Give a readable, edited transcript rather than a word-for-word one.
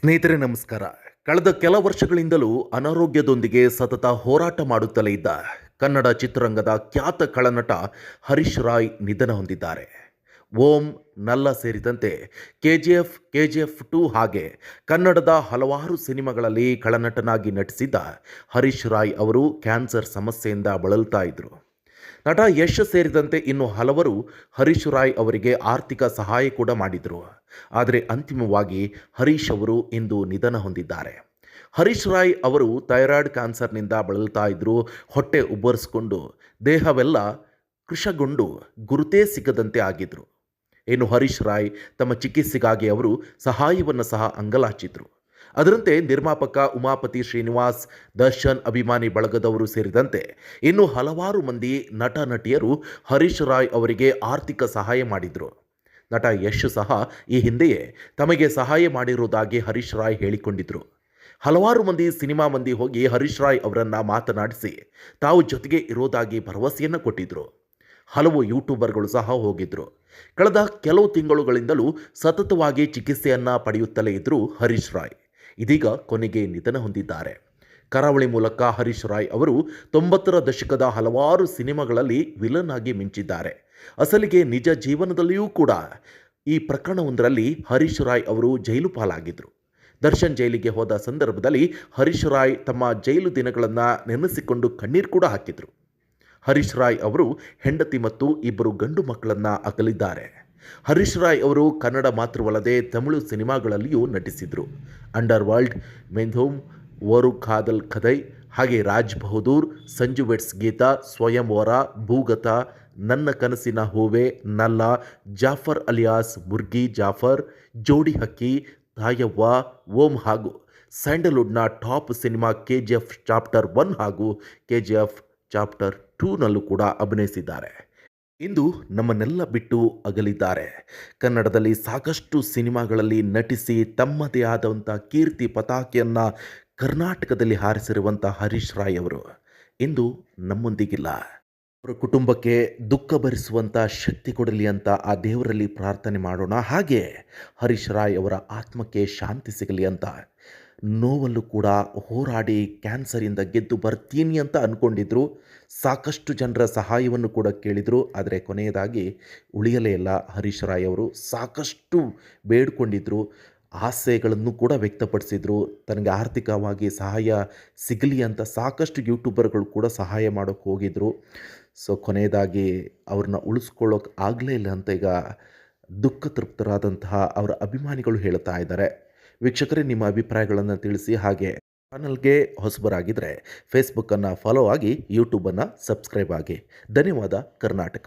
ಸ್ನೇಹಿತರೆ ನಮಸ್ಕಾರ. ಕಳೆದ ಕೆಲ ವರ್ಷಗಳಿಂದಲೂ ಅನಾರೋಗ್ಯದೊಂದಿಗೆ ಸತತ ಹೋರಾಟ ಮಾಡುತ್ತಲೇ ಇದ್ದ ಕನ್ನಡ ಚಿತ್ರರಂಗದ ಖ್ಯಾತ ಖಳನಟ ಹರೀಶ್ ರಾಯ್ ನಿಧನ ಹೊಂದಿದ್ದಾರೆ. ಓಂ, ನಲ್ಲ ಸೇರಿದಂತೆ ಕೆಜಿಎಫ್ 2 ಹಾಗೆ ಕನ್ನಡದ ಹಲವಾರು ಸಿನಿಮಾಗಳಲ್ಲಿ ಖಳನಟನಾಗಿ ನಟಿಸಿದ್ದ ಹರೀಶ್ ರಾಯ್ ಅವರು ಕ್ಯಾನ್ಸರ್ ಸಮಸ್ಯೆಯಿಂದ ಬಳಲ್ತಾ ಇದ್ರು. ನಟ ಯಶ್ ಸೇರಿದಂತೆ ಇನ್ನು ಹಲವರು ಹರೀಶ್ ರಾಯ್ ಅವರಿಗೆ ಆರ್ಥಿಕ ಸಹಾಯ ಕೂಡ ಮಾಡಿದರು. ಆದರೆ ಅಂತಿಮವಾಗಿ ಹರೀಶ್ ಅವರು ಇಂದು ನಿಧನ ಹೊಂದಿದ್ದಾರೆ. ಹರೀಶ್ ರಾಯ್ ಅವರು ಥೈರಾಯ್ಡ್ ಕ್ಯಾನ್ಸರ್ನಿಂದ ಬಳಲ್ತಾ ಇದ್ದರು. ಹೊಟ್ಟೆ ಉಬ್ಬರಿಸಿಕೊಂಡು ದೇಹವೆಲ್ಲ ಕೃಶಗೊಂಡು ಗುರುತೇ ಸಿಗದಂತೆ ಆಗಿದ್ರು. ಇನ್ನು ಹರೀಶ್ ರಾಯ್ ತಮ್ಮ ಚಿಕಿತ್ಸೆಗಾಗಿ ಅವರು ಸಹಾಯವನ್ನು ಸಹ ಅಂಗಲಾಚಿದ್ರು. ಅದರಂತೆ ನಿರ್ಮಾಪಕ ಉಮಾಪತಿ ಶ್ರೀನಿವಾಸ್, ದರ್ಶನ್ ಅಭಿಮಾನಿ ಬಳಗದವರು ಸೇರಿದಂತೆ ಇನ್ನು ಹಲವಾರು ಮಂದಿ ನಟ ನಟಿಯರು ಹರೀಶ್ ರಾಯ್ ಅವರಿಗೆ ಆರ್ಥಿಕ ಸಹಾಯ ಮಾಡಿದರು. ನಟ ಯಶ್ ಸಹ ಈ ಹಿಂದೆಯೇ ತಮಗೆ ಸಹಾಯ ಮಾಡಿರುವುದಾಗಿ ಹರೀಶ್ ರಾಯ್ ಹೇಳಿಕೊಂಡಿದ್ದರು. ಹಲವಾರು ಮಂದಿ ಸಿನಿಮಾ ಮಂದಿ ಹೋಗಿ ಹರೀಶ್ ರಾಯ್ ಅವರನ್ನು ಮಾತನಾಡಿಸಿ ತಾವು ಜೊತೆಗೆ ಇರೋದಾಗಿ ಭರವಸೆಯನ್ನು ಕೊಟ್ಟಿದ್ದರು. ಹಲವು ಯೂಟ್ಯೂಬರ್ಗಳು ಸಹ ಹೋಗಿದ್ದರು. ಕಳೆದ ಕೆಲವು ತಿಂಗಳುಗಳಿಂದಲೂ ಸತತವಾಗಿ ಚಿಕಿತ್ಸೆಯನ್ನು ಪಡೆಯುತ್ತಲೇ ಇದ್ದರು ಹರೀಶ್ ರಾಯ್. ಇದೀಗ ಕೊನೆಗೆ ನಿಧನ ಹೊಂದಿದ್ದಾರೆ. ಕರಾವಳಿ ಮೂಲಕ ಹರೀಶ್ ರಾಯ್ ಅವರು 90ರ ದಶಕದ ಹಲವಾರು ಸಿನಿಮಾಗಳಲ್ಲಿ ವಿಲನ್ ಆಗಿ ಮಿಂಚಿದ್ದಾರೆ. ಅಸಲಿಗೆ ನಿಜ ಜೀವನದಲ್ಲಿಯೂ ಕೂಡ ಈ ಪ್ರಕರಣವೊಂದರಲ್ಲಿ ಹರೀಶ್ ರಾಯ್ ಅವರು ಜೈಲು ಪಾಲಾಗಿದ್ದರು. ದರ್ಶನ್ ಜೈಲಿಗೆ ಹೋದ ಸಂದರ್ಭದಲ್ಲಿ ಹರೀಶ್ ರಾಯ್ ತಮ್ಮ ಜೈಲು ದಿನಗಳನ್ನು ನೆನೆಸಿಕೊಂಡು ಕಣ್ಣೀರು ಕೂಡ ಹಾಕಿದರು. ಹರೀಶ್ ರಾಯ್ ಅವರು ಹೆಂಡತಿ ಮತ್ತು ಇಬ್ಬರು ಗಂಡು ಮಕ್ಕಳನ್ನು ಅಗಲಿದ್ದಾರೆ. ಹರೀಶ್ ರಾಯ್ ಅವರು ಕನ್ನಡ ಮಾತ್ರವಲ್ಲದೆ ತಮಿಳು ಸಿನಿಮಾಗಳಲ್ಲಿಯೂ ನಟಿಸಿದರು. ಅಂಡರ್ ವರ್ಲ್ಡ್, ಮೆಂಧೂಮ್, ಓರು ಕಾದಲ್ ಕದೈ, ಹಾಗೆ ರಾಜ್ ಬಹದ್ದೂರ್, ಸಂಜು ವೆಟ್ಸ್ ಗೀತಾ, ಸ್ವಯಂವರ, ಭೂಗತ, ನನ್ನ ಕನಸಿನ ಹೂವೆ, ನಲ್ಲ, ಜಾಫರ್ ಅಲಿಯಾಸ್ ಮುರ್ಗಿ ಜಾಫರ್, ಜೋಡಿ ಹಕ್ಕಿ, ತಾಯವ್ವ, ಓಂ ಹಾಗೂ ಸ್ಯಾಂಡಲ್ವುಡ್ನ ಟಾಪ್ ಸಿನಿಮಾ ಕೆಜಿಎಫ್ ಚಾಪ್ಟರ್ 1 ಹಾಗೂ ಕೆಜಿಎಫ್ ಚಾಪ್ಟರ್ 2ನಲ್ಲೂ ಕೂಡ ಅಭಿನಯಿಸಿದ್ದಾರೆ. ಇಂದು ನಮ್ಮನ್ನೆಲ್ಲ ಬಿಟ್ಟು ಅಗಲಿದ್ದಾರೆ. ಕನ್ನಡದಲ್ಲಿ ಸಾಕಷ್ಟು ಸಿನಿಮಾಗಳಲ್ಲಿ ನಟಿಸಿ ತಮ್ಮದೇ ಆದಂಥ ಕೀರ್ತಿ ಪತಾಕೆಯನ್ನು ಕರ್ನಾಟಕದಲ್ಲಿ ಹಾರಿಸಿರುವಂಥ ಹರೀಶ್ ರಾಯ್ ಅವರು ಇಂದು ನಮ್ಮೊಂದಿಗಿಲ್ಲ. ಅವರ ಕುಟುಂಬಕ್ಕೆ ದುಃಖ ಭರಿಸುವಂಥ ಶಕ್ತಿ ಕೊಡಲಿ ಅಂತ ಆ ದೇವರಲ್ಲಿ ಪ್ರಾರ್ಥನೆ ಮಾಡೋಣ. ಹಾಗೆ ಹರೀಶ್ ರಾಯ್ ಅವರ ಆತ್ಮಕ್ಕೆ ಶಾಂತಿ ಸಿಗಲಿ ಅಂತ ನೋವಲ್ಲೂ ಕೂಡ ಹೋರಾಡಿ ಕ್ಯಾನ್ಸರಿಂದ ಗೆದ್ದು ಬರ್ತೀನಿ ಅಂತ ಅಂದ್ಕೊಂಡಿದ್ರು. ಸಾಕಷ್ಟು ಜನರ ಸಹಾಯವನ್ನು ಕೂಡ ಕೇಳಿದರು. ಆದರೆ ಕೊನೆಯದಾಗಿ ಉಳಿಯಲೇ ಇಲ್ಲ. ಹರೀಶ್ ರಾಯ್ ಅವರು ಸಾಕಷ್ಟು ಬೇಡ್ಕೊಂಡಿದ್ದರು, ಆಸೆಗಳನ್ನು ಕೂಡ ವ್ಯಕ್ತಪಡಿಸಿದರು. ತನಗೆ ಆರ್ಥಿಕವಾಗಿ ಸಹಾಯ ಸಿಗಲಿ ಅಂತ ಸಾಕಷ್ಟು ಯೂಟ್ಯೂಬರ್ಗಳು ಕೂಡ ಸಹಾಯ ಮಾಡೋಕ್ಕೆ ಹೋಗಿದ್ದರು. ಸೊ ಕೊನೆಯದಾಗಿ ಅವ್ರನ್ನ ಉಳಿಸ್ಕೊಳ್ಳೋಕೆ ಆಗಲೇ ಇಲ್ಲ ಅಂತ ಈಗ ದುಃಖ ತೃಪ್ತರಾದಂತಹ ಅವರ ಅಭಿಮಾನಿಗಳು ಹೇಳ್ತಾ ಇದ್ದಾರೆ. ವೀಕ್ಷಕರೇ, ನಿಮ್ಮ ಅಭಿಪ್ರಾಯಗಳನ್ನು ತಿಳಿಸಿ. ಹಾಗೆ ಚಾನಲ್ಗೆ ಹೊಸಬರಾಗಿದ್ದರೆ ಫೇಸ್ಬುಕ್ಕನ್ನು ಫಾಲೋ ಆಗಿ, ಯೂಟ್ಯೂಬನ್ನು ಸಬ್ಸ್ಕ್ರೈಬ್ ಆಗಿ. ಧನ್ಯವಾದ. ಕರ್ನಾಟಕ.